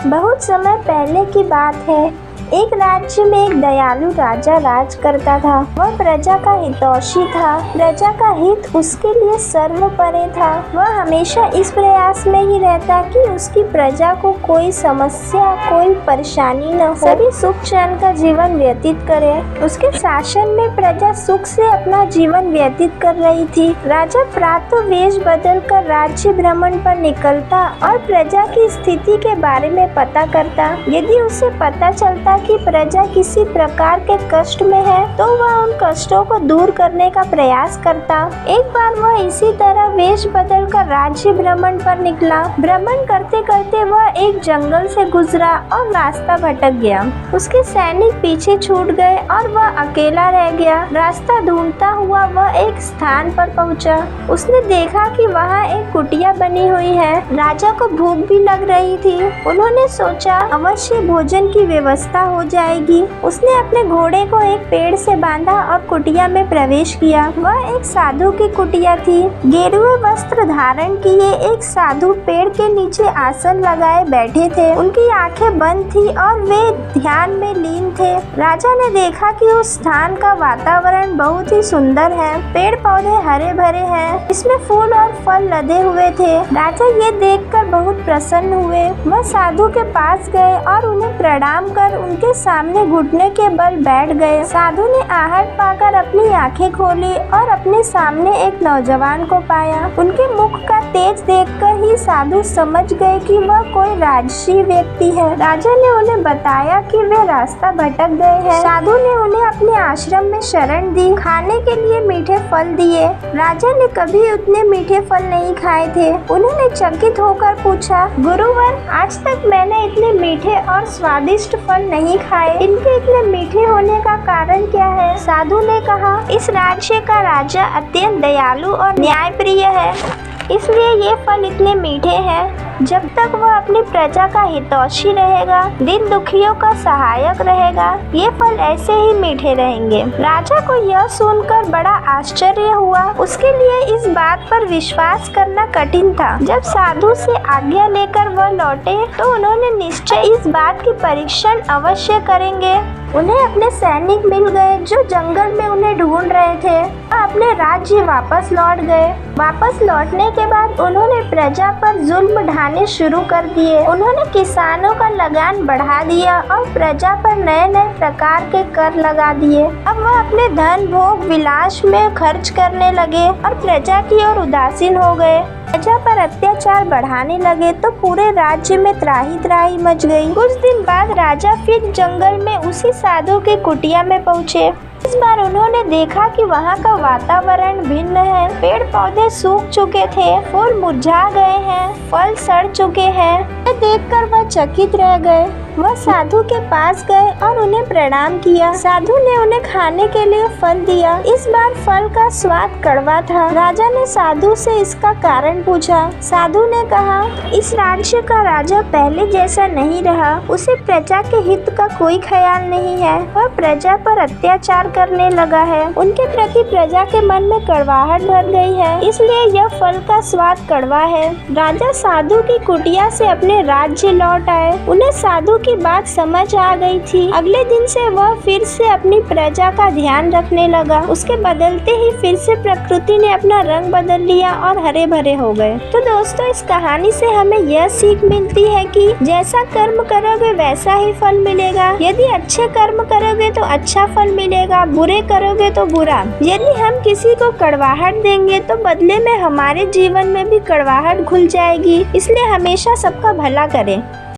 बहुत समय पहले की बात है। एक राज्य में एक दयालु राजा राज करता था। वह प्रजा का हितैषी था। प्रजा का हित उसके लिए सर्वोपरि था। वह हमेशा इस प्रयास में ही रहता कि उसकी प्रजा को कोई समस्या, कोई परेशानी न हो, सभी सुख चैन का जीवन व्यतीत करे। उसके शासन में प्रजा सुख से अपना जीवन व्यतीत कर रही थी। राजा प्रातः वेश बदलकर राज्य भ्रमण पर निकलता और प्रजा की स्थिति के बारे में पता करता। यदि उसे पता चलता कि प्रजा किसी प्रकार के कष्ट में है तो वह उन कष्टों को दूर करने का प्रयास करता। एक बार वह इसी तरह वेश बदलकर राज्य भ्रमण पर निकला। भ्रमण करते करते वह एक जंगल से गुजरा और रास्ता भटक गया। उसके सैनिक पीछे छूट गए और वह अकेला रह गया। रास्ता ढूंढता हुआ वह एक स्थान पर पहुंचा। उसने देखा कि वहाँ एक कुटिया बनी हुई है। राजा को भूख भी लग रही थी। उन्होंने सोचा अवश्य भोजन की व्यवस्था हो जाएगी। उसने अपने घोड़े को एक पेड़ से बांधा और कुटिया में प्रवेश किया। वह एक साधु की कुटिया थी। गेरुए वस्त्र धारण किए एक साधु पेड़ के नीचे आसन लगाए बैठे थे। उनकी आंखें बंद थी और वे ध्यान में लीन थे। राजा ने देखा कि उस स्थान का वातावरण बहुत ही सुंदर है। पेड़ पौधे हरे भरे हैं। इसमें फूल और फल लदे हुए थे। राजा ये देखकर बहुत प्रसन्न हुए। वह साधु के पास गए और उन्हें प्रणाम कर उनके सामने घुटने के बल बैठ गए। साधु ने आहट पाकर अपनी आंखें खोली और अपने सामने एक नौजवान को पाया। उनके मुख का तेज देखकर ही साधु समझ गए कि वह कोई राजसी व्यक्ति है। राजा ने उन्हें बताया कि वे रास्ता भटक गए हैं। साधु ने उन्हें अपने आश्रम में शरण दी। खाने के लिए मीठे फल दिए। राजा ने कभी उतने मीठे फल नहीं खाए थे। उन्होंने चकित होकर पूछा, गुरुवर, आज तक मैंने इतने मीठे और स्वादिष्ट फल नहीं खाए। इनके इतने मीठे होने का कारण क्या है? साधु ने कहा, इस राज्य का राजा अत्यंत दयालु और न्यायप्रिय है, इसलिए ये फल इतने मीठे हैं। जब तक वह अपनी प्रजा का हितैषी रहेगा, दीन दुखियों का सहायक रहेगा, ये फल ऐसे ही मीठे रहेंगे। राजा को यह सुनकर बड़ा आश्चर्य हुआ। उसके लिए इस बात पर विश्वास करना कठिन था। जब साधु से आज्ञा लेकर वह लौटे तो उन्होंने निश्चय इस बात की परीक्षण अवश्य करेंगे। उन्हें अपने सैनिक मिल गए जो जंगल में उन्हें ढूंढ रहे थे। अपने राज्य वापस लौट गए। वापस लौटने के बाद उन्होंने प्रजा पर जुल्म ढाने शुरू कर दिए। उन्होंने किसानों का लगान बढ़ा दिया और प्रजा पर नए नए प्रकार के कर लगा दिए। अब वह अपने धन भोग विलास में खर्च करने लगे और प्रजा की ओर उदासीन हो गए। प्रजा पर अत्याचार बढ़ाने लगे तो पूरे राज्य में त्राही त्राही मच गई। कुछ दिन बाद राजा फिर जंगल में उसी साधु की कुटिया में पहुँचे। इस बार उन्होंने देखा कि वहाँ का वातावरण भिन्न है। पेड़ पौधे सूख चुके थे, फूल मुरझा गए हैं, फल सड़ चुके हैं। यह देखकर वह चकित रह गए। वह साधु के पास गए और उन्हें प्रणाम किया। साधु ने उन्हें खाने के लिए फल दिया। इस बार फल का स्वाद कड़वा था। राजा ने साधु से इसका कारण पूछा। साधु ने कहा, इस राज्य का राजा पहले जैसा नहीं रहा। उसे प्रजा के हित का कोई ख्याल नहीं है। वह प्रजा पर अत्याचार करने लगा है। उनके प्रति प्रजा के मन में कड़वाहट भर गई है, इसलिए यह फल का स्वाद कड़वा है। राजा साधु की कुटिया से अपने राज्य लौट आए। उन्हें साधु की बात समझ आ गई थी। अगले दिन से वह फिर से अपनी प्रजा का ध्यान रखने लगा। उसके बदलते ही फिर से प्रकृति ने अपना रंग बदल लिया और हरे भरे हो गए। तो दोस्तों, इस कहानी से हमें यह सीख मिलती है कि जैसा कर्म करोगे वैसा ही फल मिलेगा। यदि अच्छे कर्म करोगे तो अच्छा फल मिलेगा, बुरे करोगे तो बुरा। यदि हम किसी को कड़वाहट देंगे तो बदले में हमारे जीवन में भी कड़वाहट घुल जाएगी। इसलिए हमेशा सबका भला करें।